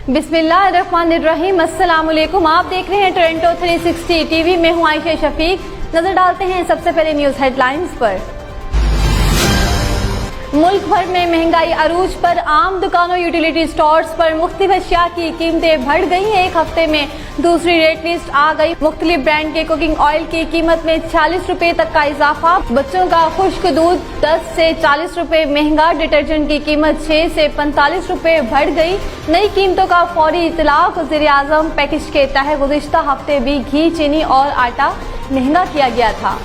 बिस्मिल्लाहिर्रहमानिर्रहीम। अस्सलाम वालेकुम। आप देख रहे हैं टोरंटो 360 टीवी में हूं आयशा शफीक। नजर डालते हैं सबसे पहले न्यूज हेडलाइंस पर। मुल्क भर में महंगाई अरूज पर, आम दुकानों यूटिलिटी स्टोर्स पर मुख्तलिफ अशिया की कीमतें बढ़ गई हैं। एक हफ्ते में दूसरी रेट लिस्ट आ गई। मुख्तलिफ ब्रांड के कुकिंग ऑयल की कीमत में 46 रुपए तक का इजाफा। बच्चों का खुश्क दूध 10 से 40 रुपए महंगा। डिटर्जेंट की कीमत 6 से 45 रुपए बढ़ गई। नई कीमतों का फौरी इतलाक। वज़ीर-ए-आज़म पैकेज के तहत गुज़िश्ता हफ्ते भी घी, चीनी और आटा महंगा किया गया था।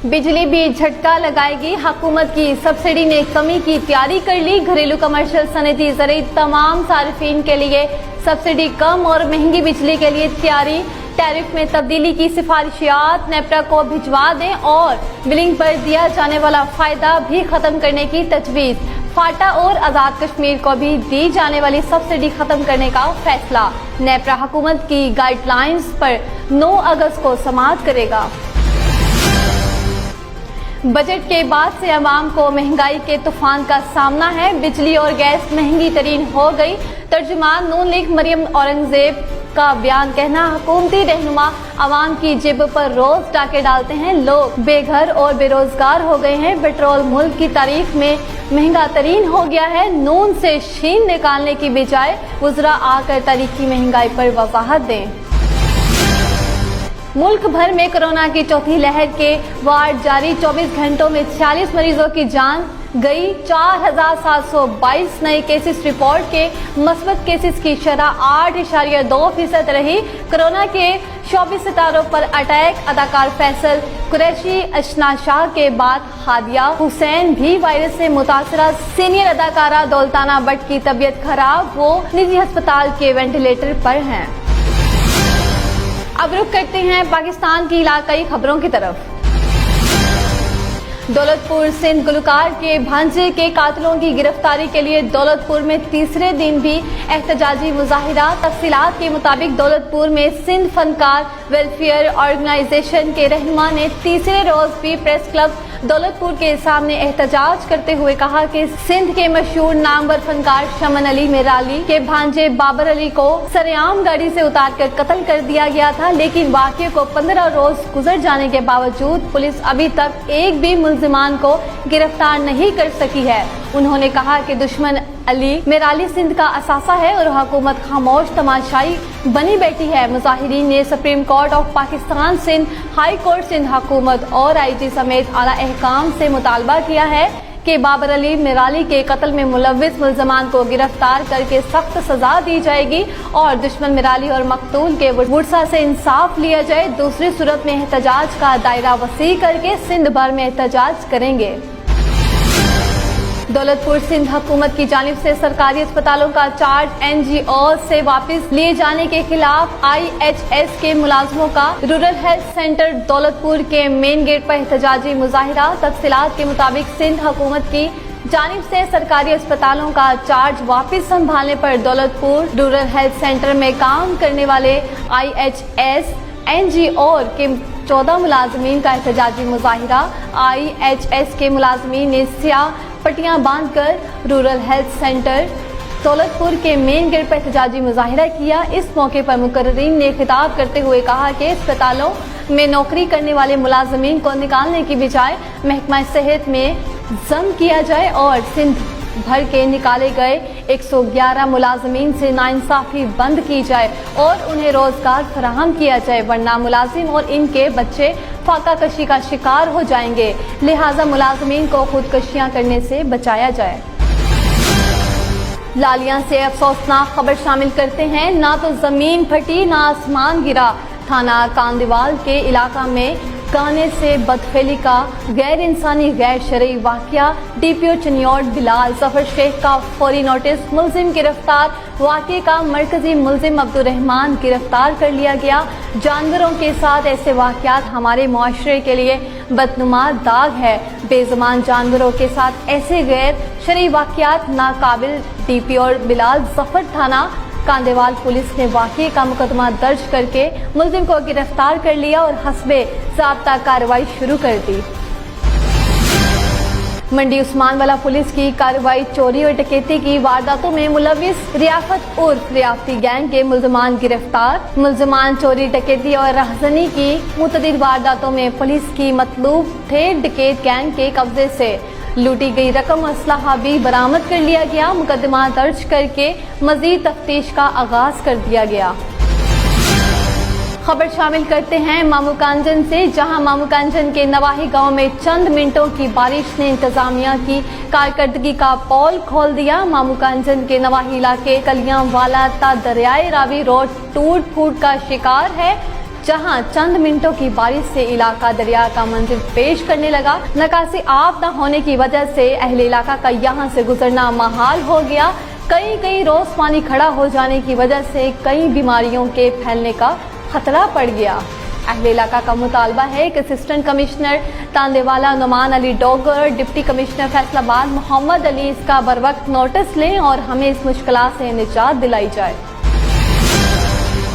बिजली भी झटका लगाएगी। हुकूमत की सब्सिडी ने कमी की तैयारी कर ली। घरेलू, कमर्शियल, सनती, ज़रूरी तमाम सार्फिन के लिए सब्सिडी कम और महंगी बिजली के लिए तैयारी। टैरिफ में तब्दीली की सिफारिशात नेपरा को भिजवा दें और बिलिंग पर दिया जाने वाला फायदा भी खत्म करने की तजवीज़। फाटा और आज़ाद कश्मीर को भी दी जाने वाली सब्सिडी खत्म करने का फैसला। नेपरा हुकूमत की गाइडलाइंस पर 9 अगस्त को समाअत करेगा। बजट के बाद से अवाम को महंगाई के तूफान का सामना है। बिजली और गैस महंगी तरीन हो गई। तर्जुमान नून लीग मरियम औरंगजेब का बयान कहना, हुकूमती रहनुमा अवाम की जेब पर रोज डाके डालते हैं। लोग बेघर और बेरोजगार हो गए हैं। पेट्रोल मुल्क की तारीख में महंगा तरीन हो गया है। नून से शीन निकालने की बजाय वज़रा आकर तारीखी महंगाई पर वजाहत दें। मुल्क भर में कोरोना की चौथी लहर के वार्ड जारी। 24 घंटों में 46 मरीजों की जान गई। 4722 नए केसेस रिपोर्ट के। मस्बत केसेस की शरह 8.2% रही। कोरोना के 24 सितारों पर अटैक। अदाकार फैसल कुरैशी, अशना शाह के बाद हादिया हुसैन भी वायरस से मुतासरा। सीनियर अदाकारा दौलताना भट्ट की तबीयत खराब, वो निजी अस्पताल के वेंटिलेटर पर हैं। अब रुख करते हैं पाकिस्तान की इलाकाई खबरों की तरफ। दौलतपुर सिंध गुलकार के भांजे के कातिलों की गिरफ्तारी के लिए दौलतपुर में तीसरे दिन भी एहतजाजी मुजाहिरा। तफसीलात के मुताबिक दौलतपुर में सिंध फनकार वेलफेयर ऑर्गेनाइजेशन के रहनुमा ने तीसरे रोज भी प्रेस क्लब दौलतपुर के सामने एहतजाज करते हुए कहा कि सिंध के मशहूर नामवर फनकार शमन अली मेराली के भांजे बाबर अली को सरेआम गाड़ी से उतारकर कत्ल कर दिया गया था, लेकिन वाक़ये को 15 रोज गुजर जाने के बावजूद पुलिस अभी तक एक भी मुल्जिमान को गिरफ्तार नहीं कर सकी है। उन्होंने कहा कि दुश्मन अली मेराली सिंध का असासा है और हुकूमत खामोश तमाशाई बनी बैठी है। मुजाहिरीन ने supreme court of Pakistan, Sindh high court, Sindh हुकूमत और IG समेत आला अहकाम से मुतालबा किया है कि बाबर अली मेराली के कत्ल में मुलव्विस मुल्ज़मान को गिरफ्तार करके सख्त सजा दी जाएगी और दुश्मन मेराली और मकतूल के वुरसा से इंसाफ लिया जाए। दूसरी सूरत में एहतजाज का दायरा वसी करके सिंध भर में एहतजाज करेंगे। दौलतपुर सिंध हुकूमत की जानिब से सरकारी अस्पतालों का चार्ज NGO से वापस लिए जाने के खिलाफ IHS के मुलाजमों का रूरल हेल्थ सेंटर दौलतपुर के मेन गेट पर एहतजाजी मुजाहिरा। तफसीलात के मुताबिक सिंध हुकूमत की जानिब से सरकारी अस्पतालों का चार्ज वापस संभालने पर दौलतपुर रूरल हेल्थ सेंटर में काम करने वाले IHS NGO के 14 मुलाजमीन का एहतजाजी मुजाहिरा। IHS के मुलाजमीन ने स्याह पट्टियां बांधकर रूरल हेल्थ सेंटर दौलतपुर के मेन गेट पर एहतजाजी मुजाहिरा किया। इस मौके पर मुकर्रीन ने खिताब करते हुए कहा कि अस्पतालों में नौकरी करने वाले मुलाजमीन को निकालने की बजाय महकमा सेहत में जम किया जाए और सिंध भर के निकाले गए 111 मुलाजमीन से नाइंसाफी बंद की जाए और उन्हें रोजगार फराहम किया जाए, वरना मुलाजिम और इनके बच्चे फाका कशी का शिकार हो जाएंगे। लिहाजा मुलाजमीन को खुदकशियां करने से बचाया जाए। लालियां से अफसोसनाक खबर शामिल करते हैं। ना तो जमीन फटी ना आसमान गिरा। थाना कांदीवाल के इलाका में गाने से बदफेली का गैर इंसानी गैर शरई वाकया। DPO चनियोट बिलाल जफर शेख का फौरी नोटिस। मुलजिम गिरफ्तार। वाकये का मरकजी मुलजिम अब्दुर्रहमान गिरफ्तार कर लिया गया। जानवरों के साथ ऐसे वाकयात हमारे मुआशरे के लिए बदनुमा दाग है। बेजुबान जानवरों के साथ ऐसे गैर शरई वाकयात नाकाबिल। DPO बिलाल जफर थाना कांदेवाल पुलिस ने वाकये का मुकदमा दर्ज करके मुलजिम को गिरफ्तार कर लिया और हस्बे ज़ाब्ता कार्रवाई शुरू कर दी। मंडी उस्मान वाला पुलिस की कार्रवाई चोरी और डकैती की वारदातों में मुलविस रियाफत उर्फ रियाफती गैंग के मुल्जमान गिरफ्तार। मुल्जमान चोरी डकैती और राहजनी की मुतअद्दिद वारदातों में पुलिस की मतलूब थे। डकैत गैंग के कब्जे से लूटी गई रकम और असलहा भी बरामद कर लिया गया। मुकदमा दर्ज करके मजीद तफ्तीश का आगाज कर दिया गया। खबर शामिल करते हैं मामूकांजन से, जहां मामूकांजन के नवाही गांव में चंद मिनटों की बारिश ने इंतजामिया की कारकर्दगी का पोल खोल दिया। मामूकांजन के नवाही इलाके कलियांवाला ता दरियाए रावी रोड टूट फूट का शिकार है, जहां चंद मिनटों की बारिश से इलाका दरिया का मंजिल पेश करने लगा। नकासी आब न होने की वजह से अहले इलाका का यहां से गुजरना महाल हो गया। कई रोज पानी खड़ा हो जाने की वजह से कई बीमारियों के फैलने का खतरा पड़ गया। अहले इलाका का मुतालबा है कि assistant commissioner Tandlianwala Noman Ali Dogar, deputy commissioner Faisalabad Mohammad Ali इसका बरवक्त नोटिस लें और हमें इस मुश्किल से निजात दिलाई जाए।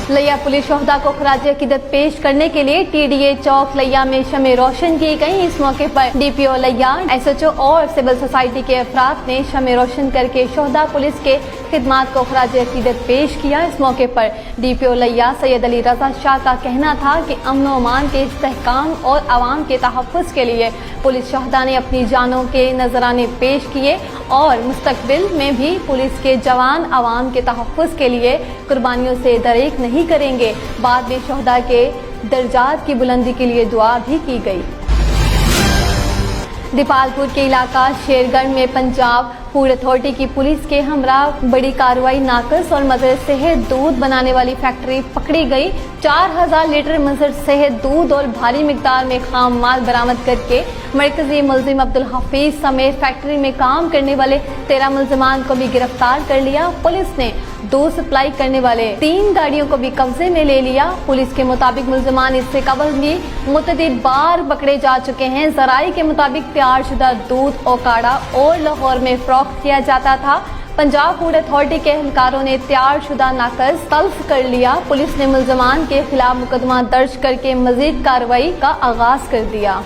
लिया पुलिस शोहदा को खराज अकीदत पेश करने के लिए TDA चौक लिया में शमे रोशन की गई। इस मौके पर DPO लिया, SHO और सिविल सोसाइटी के अफराद ने शमे रोशन करके शोहदा पुलिस के खिदमात को खराज अकीदत पेश किया। इस मौके पर DPO लिया सैयद अली रजा शाह का कहना था कि अमन व अमान के इस्तेहकाम और आवाम के तहफ़्फ़ुज़ के लिए पुलिस शोहदा ने अपनी जानों के नजराने पेश किए और मुस्तकबिल में भी पुलिस के जवान आवाम के तहफ़्फ़ुज़ के लिए कुर्बानियों से दरेक नहीं करेंगे। बाद में शोहदा के दर्जात की बुलंदी के लिए दुआ भी की गई। दीपालपुर के इलाका शेरगढ़ में पंजाब फूड अथॉरिटी की पुलिस के हमरा बड़ी कार्रवाई नाकस और मज़र सेहत दूध बनाने वाली फैक्ट्री पकड़ी गई। 4000 लीटर मज़र सेहत दूध और भारी मिकदार में खाम माल बरामद करके मरकजी मुलजिम अब्दुल हफीज समेत फैक्ट्री में काम करने वाले 13 मुलजमान को भी गिरफ्तार कर लिया। पुलिस ने दूध सप्लाई करने वाले 3 गाड़ियों को भी कब्जे में ले लिया। पुलिस के मुताबिक मुलजमान इससे कबल भी मुतअद्दिद बार पकड़े जा चुके हैं। जराई के मुताबिक तैयारशुदा दूध ओकाड़ा और लाहौर में फरोख्त किया जाता था। पंजाब फूड अथॉरिटी के एहलकारों ने तैयारशुदा नाकस तल्फ कर लिया। पुलिस ने मुलजमान के खिलाफ मुकदमा दर्ज करके मजीद कार्रवाई का आगाज कर दिया।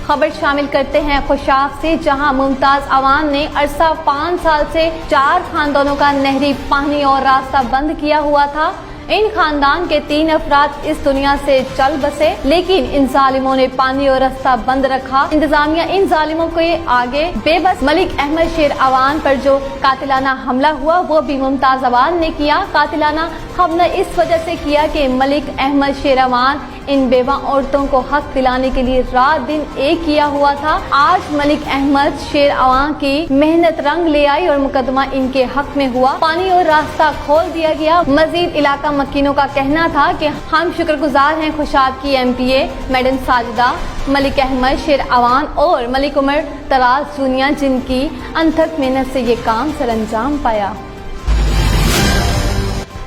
खबर शामिल करते हैं खुशाब से, जहां मुमताज अवान ने अरसा 5 साल से 4 खानदानों का नहरी पानी और रास्ता बंद किया हुआ था। इन खानदान के 3 अफराद इस दुनिया से चल बसे, लेकिन इन जालिमों ने पानी और रास्ता बंद रखा। इंतजामिया इन जालिमों के आगे बेबस। मलिक अहमद शेर अवान पर जो कातिलाना हमला हुआ वो भी मुमताज अवान ने किया। कातिलाना हमला इस वजह से किया कि मलिक अहमद शेर अवान इन बेवा औरतों को हक दिलाने के लिए रात दिन एक किया हुआ था। आज मलिक अहमद शेर अवान की मेहनत रंग ले आई और मुकदमा इनके हक में हुआ। पानी और रास्ता खोल दिया गया। मजीद इलाका मकीनों का कहना था कि हम शुक्रगुजार हैं खुशाब की MPA मैडम साजिदा, मलिक अहमद शेर अवान और मलिक उमर तराज जूनिया, जिनकी अनथक मेहनत से ये काम सरअंजाम पाया।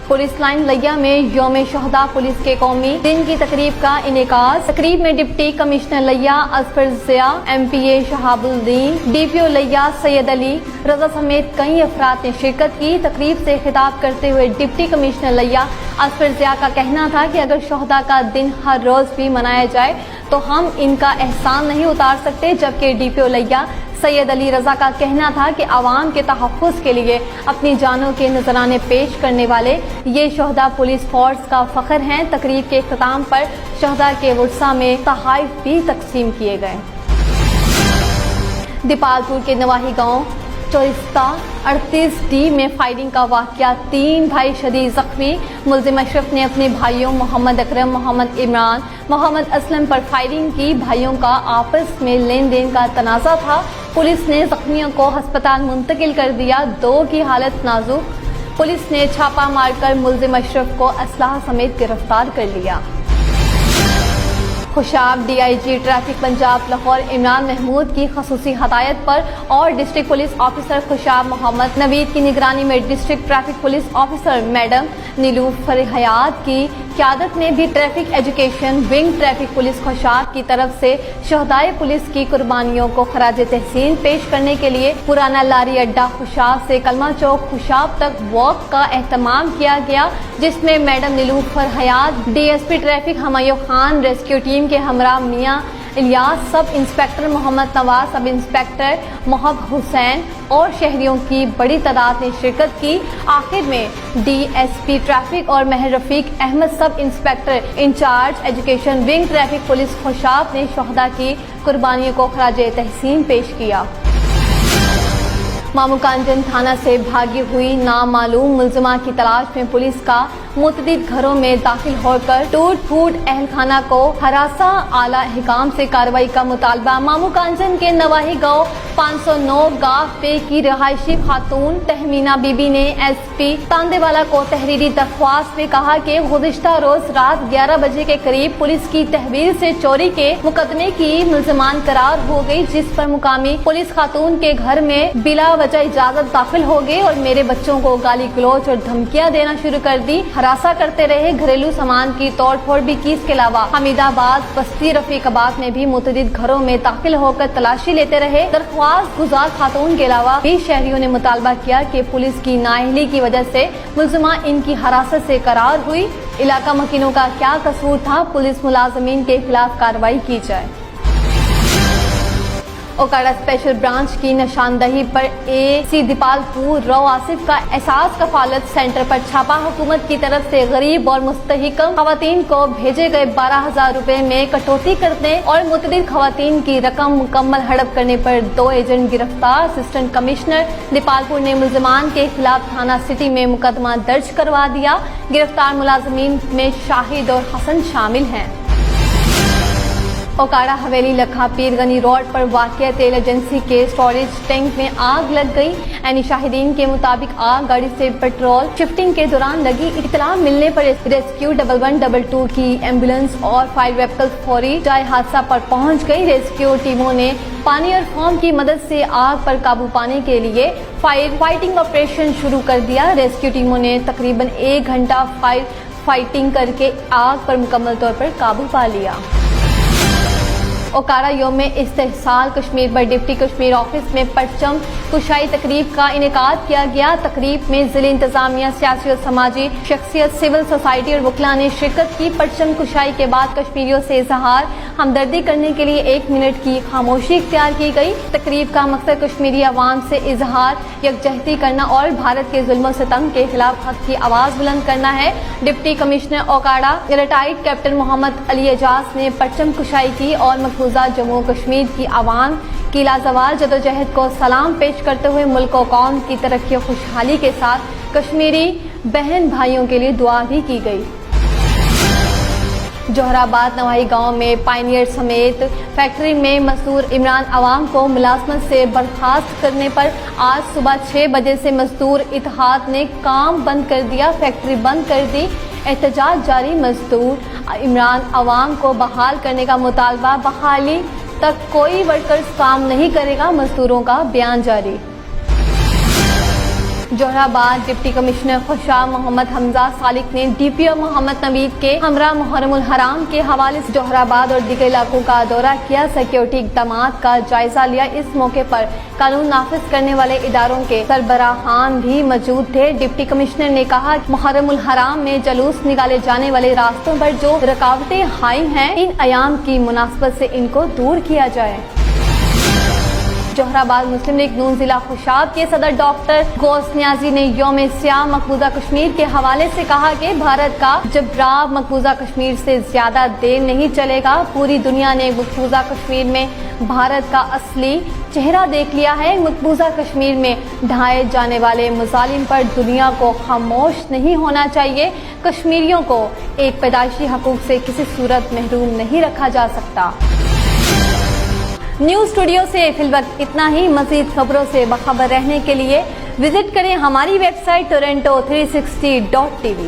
पुलिस लाइन लिया में यौम शोहदा पुलिस के कौमी दिन की तकरीब का इनेकाज। तकरीब में डिप्टी कमिश्नर लिया असफर ज़िया, MPA शहाबुद्दीन, DPO लिया सैयद अली रजा समेत कई अफराद ने शिरकत की। तकरीब से खिताब करते हुए डिप्टी कमिश्नर लिया असफर ज़िया का कहना था कि अगर शोहदा का दिन हर रोज भी मनाया जाए तो हम इनका एहसान नहीं उतार सकते। जबकि DPO लिया सैयद अली रजा का कहना था कि आवाम के तहफ़्फ़ुज़ के लिए अपनी जानों के नजराने पेश करने वाले ये शोहदा पुलिस फोर्स का फख्र हैं। तकरीब के इख्तिताम पर शोहदा के वर्सा में तोहफ़े भी तकसीम किए गए। दीपालपुर के नवाही गांव चौरिस्ता 38D में फायरिंग का वाक़या, 3 भाई शदीद जख्मी। मुल्जिम अशरफ ने अपने भाइयों मोहम्मद अकरम, मोहम्मद इमरान, मोहम्मद असलम पर फायरिंग की। भाइयों का आपस में लेन देन का तनाज़ा था। पुलिस ने जख्मियों को अस्पताल मुंतकिल कर दिया। 2 की हालत नाजुक। पुलिस ने छापा मारकर मुल्जिम अशरफ को असलहा समेत गिरफ्तार कर लिया। खुशाब DIG ट्रैफिक पंजाब लाहौर इमरान महमूद की खसूसी हदायत पर और district police officer Khushab Mohammad Naveed की निगरानी में district traffic police officer madam Nilofar Hayat की क़यादत में भी traffic education wing traffic police Khushab की तरफ से शहदाए पुलिस की कुर्बानियों को खराज तहसीन पेश करने के लिए पुराना लारी अड्डा खुशाब से कलमा चौक खुशाब तक वॉक का एहतमाम किया गया, जिसमें मैडम नीलूफर हयात, DSP traffic Humayun Khan, rescue team के हमरा मियाँ Ilyas, sub inspector Mohammad Nawaz, sub inspector Mohab Hussain और शहरियों की बड़ी तादाद ने शिरकत की। आखिर में DSP ट्रैफिक और महर Rafiq Ahmed, sub inspector incharge education wing traffic police Khushab ने शहदा की कुर्बानियों को खराजे तहसीन पेश किया। मामूकांजन थाना से भागी हुई नामालूम मुलजिमा की तलाश में पुलिस का मुतअद्दिद घरों में दाखिल होकर टूट फूट अहलखाना को हरासा, आला हिकाम से कार्रवाई का मुतालबा। मामूकांजन के नवाही गांव 509 गाफ पे की रिहायशी खातून तहमीना बीबी ने SP तांदेवाला को तहरीरी दरख्वास्त में कहा कि गुज़िश्ता रोज रात 11 बजे के करीब पुलिस की तहवील से चोरी के मुकदमे की मुल्ज़मान करार हो गई, जिस पर मुकामी पुलिस खातून के घर में बिला वजह इजाजत दाखिल हो गए और मेरे बच्चों को गाली गलौज और धमकियां देना शुरू कर दी, हरासा करते रहे। घरेलू सामान की तोड़ फोड़ भी की। इसके अलावा हमीदाबाद, बस्ती, रफीकाबाद में भी मुतअद्दिद घरों में दाखिल होकर तलाशी लेते रहे। दरख्वास्त गुजार खातून के अलावा भी शहरियों ने मुतालबा किया कि पुलिस की नाअहली की वजह से मुल्जिमा इनकी हरासत से करार हुई। इलाका मकीनों का क्या कसूर था, पुलिस मुलाजमीन के खिलाफ कार्रवाई की जाए। ओकाड़ा स्पेशल ब्रांच की निशानदही पर AC दीपालपुर रौ आसिफ का एहसास कफालत सेंटर पर छापा। हुकूमत की तरफ से गरीब और मुस्तहिकम खवातीन को भेजे गए 12,000 रुपए में कटौती करने और मुतअद्दिद खवातीन की रकम मुकम्मल हड़प करने पर 2 एजेंट गिरफ्तार। असिस्टेंट कमिश्नर दीपालपुर ने मुल्जिमान के खिलाफ थाना सिटी में मुकदमा दर्ज करवा दिया। गिरफ्तार मुलाजमीन में शाहिद और हसन शामिल हैं। ओकाड़ा हवेली लखा पीर गनी रोड पर वाक़या तेल एजेंसी के स्टोरेज टैंक में आग लग गई। यानी शाहिदीन के मुताबिक आग गाड़ी से पेट्रोल शिफ्टिंग के दौरान लगी। इत्तला मिलने पर रेस्क्यू 1112 की एम्बुलेंस और फायर व्हीकल फौरी जाए हादसा पर पहुंच गई। रेस्क्यू टीमों ने पानी और फोम की मदद से आग पर काबू पाने के लिए फायर फाइटिंग ऑपरेशन शुरू कर दिया। रेस्क्यू टीमों ने तकरीबन 1 घंटा फायर फाइटिंग करके आग पर मुकम्मल तौर पर काबू पा लिया। ओकाड़ा यौम इस्तेहसाल कश्मीर पर डिप्टी कश्मीर ऑफिस में परचम कुशाई तकरीब का इनेकाद किया गया। तकरीब में जिले इंतजामिया, सियासी और समाजी शख्सियत, सिविल सोसाइटी और वकला ने शिरकत की। परचम कुशाई के बाद कश्मीरियों से इजहार हमदर्दी करने के लिए 1 मिनट की खामोशी इख्तियार की गई। तकरीब का मकसद कश्मीरी अवाम से इजहार यकजहती करना और भारत के जुल्म सितम के खिलाफ हक की आवाज बुलंद करना है। Deputy commissioner Okara retired captain Mohammad Ali Ejaz ने परचम कुशाई की और मकबूजा जम्मू कश्मीर की आवाम की लाजवाब जदोजहद को सलाम पेश करते हुए मुल्क और कौम की तरक्की और खुशहाली के साथ कश्मीरी बहन भाइयों के लिए दुआ भी की गई। जोहराबाद नवाही गांव में पायनियर समेत फैक्ट्री में मजदूर इमरान अवाम को मुलाजमत से बर्खास्त करने पर आज सुबह 6 बजे से मजदूर इत्तेहाद ने काम बंद कर दिया, फैक्ट्री बंद कर दी। एहतजाज जारी। मजदूर इमरान अवाम को बहाल करने का मुतालबा। बहाली तक कोई वर्कर्स काम नहीं करेगा, मजदूरों का बयान जारी। जोहराबाद डिप्टी कमिश्नर खुशाब मोहम्मद हमजा सालिक ने DPO मोहम्मद नवीद के हमरा मुहर्रमुल हराम के हवाले से जोहराबाद और दीगर इलाकों का दौरा किया, सिक्योरिटी इक़दामात का जायजा लिया। इस मौके पर कानून नाफिज करने वाले इदारों के सरबराहान भी मौजूद थे। डिप्टी कमिश्नर ने कहा कि मुहर्रमुल हराम में जुलूस निकाले जाने वाले रास्तों पर जो रुकावटें आई हैं, इन अयाम की मुनासबत से इनको दूर किया जाए। जोहराबाद मुस्लिम लीग नून जिला खुशाब के सदर डॉक्टर गौस नियाजी ने यौम सियाम मकबूजा कश्मीर के हवाले से कहा कि भारत का जबराब मकबूजा कश्मीर से ज्यादा देर नहीं चलेगा। पूरी दुनिया ने मकबूजा कश्मीर में भारत का असली चेहरा देख लिया है। मकबूजा कश्मीर में ढाए जाने वाले मुजालिम पर दुनिया को खामोश नहीं होना चाहिए। कश्मीरियों को एक पैदाइशी हकूक से किसी सूरत महरूम नहीं रखा जा सकता। न्यूज़ स्टूडियो से फिलवक्त इतना ही। मज़ीद खबरों से बाखबर रहने के लिए विजिट करें हमारी वेबसाइट toronto360.tv।